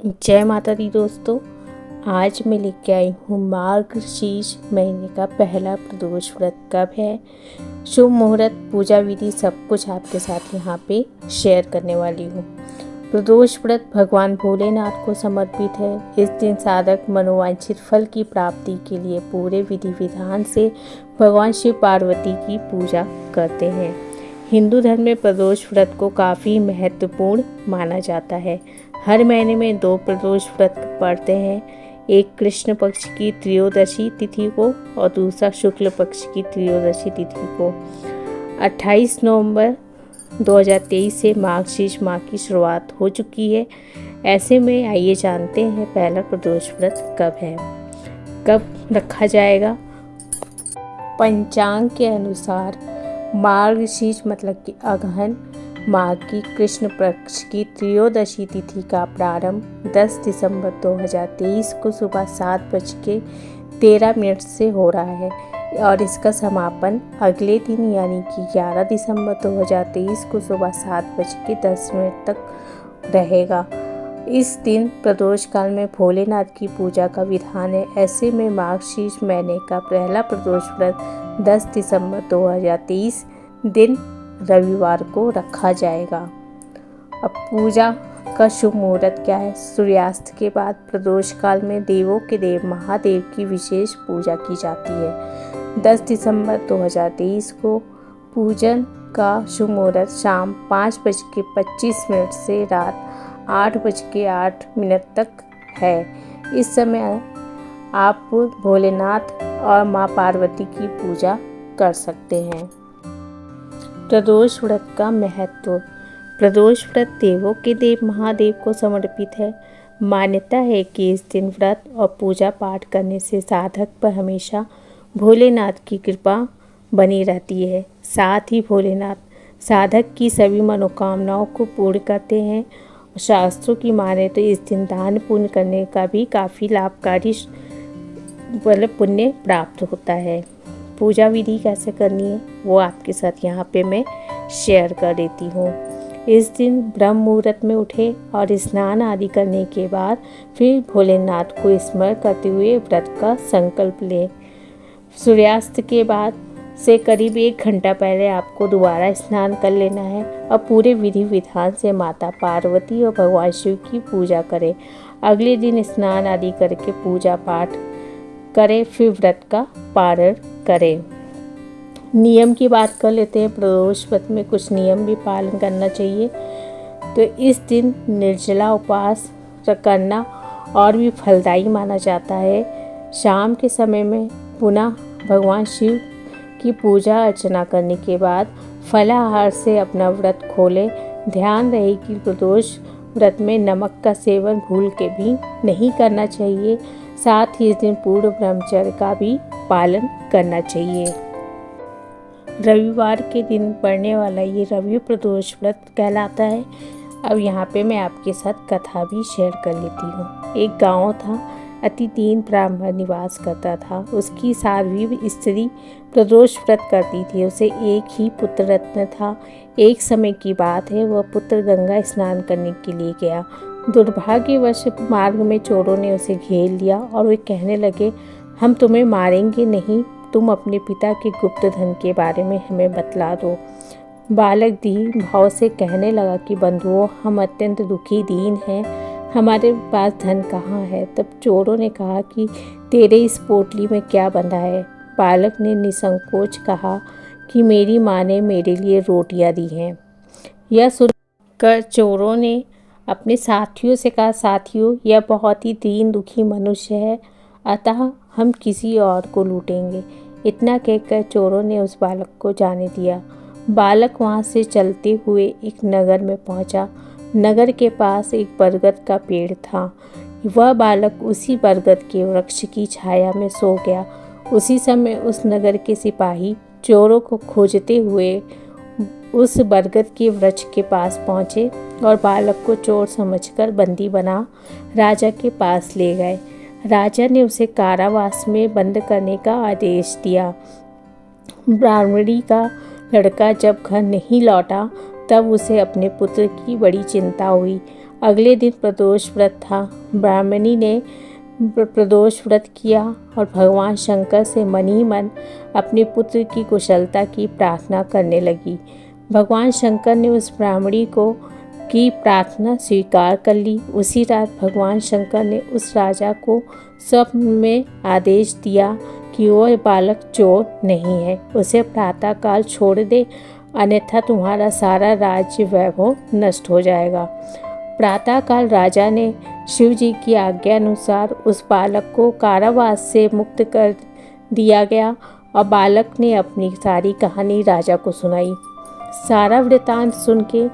जय माता दी दोस्तों। आज मैं लेके आई हूँ मार्गशीर्ष महीने का पहला प्रदोष व्रत कब है, शुभ मुहूर्त, पूजा विधि, सब कुछ आपके साथ यहाँ पे शेयर करने वाली हूँ। प्रदोष व्रत भगवान भोलेनाथ को समर्पित है। इस दिन साधक मनोवांछित फल की प्राप्ति के लिए पूरे विधि विधान से भगवान शिव पार्वती की पूजा करते हैं। हिंदू धर्म में प्रदोष व्रत को काफ़ी महत्वपूर्ण माना जाता है। हर महीने में 2 प्रदोष व्रत पड़ते हैं, एक कृष्ण पक्ष की त्रयोदशी तिथि को और दूसरा शुक्ल पक्ष की त्रयोदशी तिथि को। 28 नवंबर 2023 से मार्गशीर्ष माह की शुरुआत हो चुकी है। ऐसे में आइए जानते हैं पहला प्रदोष व्रत कब है, कब रखा जाएगा। पंचांग के अनुसार मार्गशीर्ष मतलब कि अगहन माह की कृष्ण पक्ष की त्रयोदशी तिथि का प्रारंभ 10 दिसंबर 2023 को सुबह 7:13 से हो रहा है और इसका समापन अगले दिन यानी कि 11 दिसंबर 2023 को सुबह 7:10 तक रहेगा। इस दिन प्रदोष काल में भोलेनाथ की पूजा का विधान है। ऐसे में मार्गशीर्ष महीने का पहला प्रदोष व्रत 10 दिसंबर 2023 दिन रविवार को रखा जाएगा। अब पूजा का शुभ मुहूर्त क्या है। सूर्यास्त के बाद प्रदोष काल में देवों के देव महादेव की विशेष पूजा की जाती है। 10 दिसंबर 2023 को पूजन का शुभ मुहूर्त शाम 5:25 से रात 8:08 तक है। इस समय आप भोलेनाथ और माँ पार्वती की पूजा कर सकते हैं। प्रदोष व्रत का महत्व। प्रदोष व्रत देवों के देव महादेव को समर्पित है। मान्यता है कि इस दिन व्रत और पूजा पाठ करने से साधक पर हमेशा भोलेनाथ की कृपा बनी रहती है। साथ ही भोलेनाथ साधक की सभी मनोकामनाओं को पूर्ण करते हैं। शास्त्रों की माने तो इस दिन दान पुण्य करने का भी काफ़ी लाभकारी पुण्य प्राप्त होता है। पूजा विधि कैसे करनी है वो आपके साथ यहाँ पे मैं शेयर कर देती हूँ। इस दिन ब्रह्म मुहूर्त में उठे और स्नान आदि करने के बाद फिर भोलेनाथ को स्मरण करते हुए व्रत का संकल्प लें। सूर्यास्त के बाद से करीब 1 घंटा पहले आपको दोबारा स्नान कर लेना है और पूरे विधि विधान से माता पार्वती और भगवान शिव की पूजा करें। अगले दिन स्नान आदि करके पूजा पाठ करें, फिर व्रत का पारण करें। नियम की बात कर लेते हैं। प्रदोष व्रत में कुछ नियम भी पालन करना चाहिए। तो इस दिन निर्जला उपवास करना और भी फलदायी माना जाता है। शाम के समय में पुनः भगवान शिव की पूजा अर्चना करने के बाद फलाहार से अपना व्रत खोलें। ध्यान रहे कि प्रदोष व्रत में नमक का सेवन भूल के भी नहीं करना चाहिए। साथ ही इस दिन पूर्ण ब्रह्मचर्य का भी पालन करना चाहिए। रविवार के दिन पड़ने वाला ये रवि प्रदोष व्रत कहलाता है। अब यहाँ पे मैं आपके साथ कथा भी शेयर कर लेती हूँ। एक गांव था, अति दीन ब्राह्मण निवास करता था। उसकी 7वीं स्त्री प्रदोष व्रत करती थी। उसे एक ही पुत्र रत्न था। एक समय की बात है, वह पुत्र गंगा स्नान करने के लिए गया। दुर्भाग्यवश मार्ग में चोरों ने उसे घेर लिया और वे कहने लगे, हम तुम्हें मारेंगे नहीं, तुम अपने पिता के गुप्त धन के बारे में हमें बतला दो। बालक दीन भाव से कहने लगा कि बंधुओं, हम अत्यंत दुखी दीन हैं, हमारे पास धन कहाँ है। तब चोरों ने कहा कि तेरे इस पोटली में क्या बंधा है। बालक ने निसंकोच कहा कि मेरी माँ ने मेरे लिए रोटियां दी हैं। यह सुनकर चोरों ने अपने साथियों से कहा, साथियों, यह बहुत ही दीन दुखी मनुष्य है, अतः हम किसी और को लूटेंगे। इतना कहकर चोरों ने उस बालक को जाने दिया। बालक वहाँ से चलते हुए एक नगर में पहुँचा। नगर के पास एक बरगद का पेड़ था। वह बालक उसी बरगद के वृक्ष की छाया में सो गया। उसी समय उस नगर के सिपाही चोरों को खोजते हुए उस बरगद के वृक्ष के पास पहुँचे और बालक को चोर समझकर बंदी बना राजा के पास ले गए। राजा ने उसे कारावास में बंद करने का आदेश दिया। ब्राह्मणी का लड़का जब घर नहीं लौटा तब उसे अपने पुत्र की बड़ी चिंता हुई। अगले दिन प्रदोष व्रत था। ब्राह्मणी ने प्रदोष व्रत किया और भगवान शंकर से मन ही मन अपने पुत्र की कुशलता की प्रार्थना करने लगी। भगवान शंकर ने उस ब्राह्मणी की प्रार्थना स्वीकार कर ली। उसी रात भगवान शंकर ने उस राजा को स्वप्न में आदेश दिया कि वह बालक चोर नहीं है, उसे प्रातःकाल छोड़ दे, अन्यथा तुम्हारा सारा राज्य वैभव नष्ट हो जाएगा। प्रातःकाल राजा ने शिव जी की आज्ञा अनुसार उस बालक को कारावास से मुक्त कर दिया गया और बालक ने अपनी सारी कहानी राजा को सुनाई। सारा वृतांत सुन के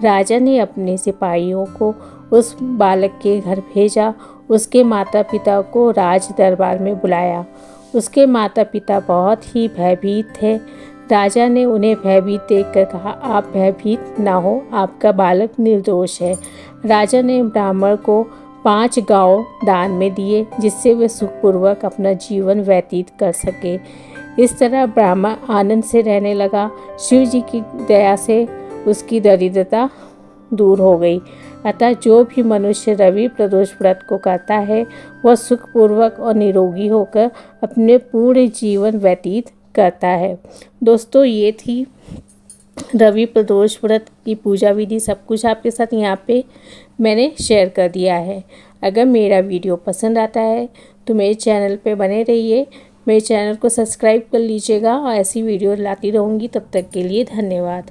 राजा ने अपने सिपाहियों को उस बालक के घर भेजा। उसके माता पिता को राज दरबार में बुलाया। उसके माता पिता बहुत ही भयभीत थे। राजा ने उन्हें भयभीत देखकर कहा, आप भयभीत ना हो, आपका बालक निर्दोष है। राजा ने ब्राह्मण को 5 गांव दान में दिए, जिससे वे सुखपूर्वक अपना जीवन व्यतीत कर सके। इस तरह ब्राह्मण आनंद से रहने लगा। शिव जी की दया से उसकी दरिद्रता दूर हो गई। अतः जो भी मनुष्य रवि प्रदोष व्रत को करता है वह सुखपूर्वक और निरोगी होकर अपने पूर्ण जीवन व्यतीत करता है। दोस्तों, ये थी रवि प्रदोष व्रत की पूजा विधि। सब कुछ आपके साथ यहाँ पे मैंने शेयर कर दिया है। अगर मेरा वीडियो पसंद आता है तो मेरे चैनल पे बने रहिए, मेरे चैनल को सब्सक्राइब कर लीजिएगा और ऐसी वीडियो लाती रहूँगी। तब तक के लिए धन्यवाद।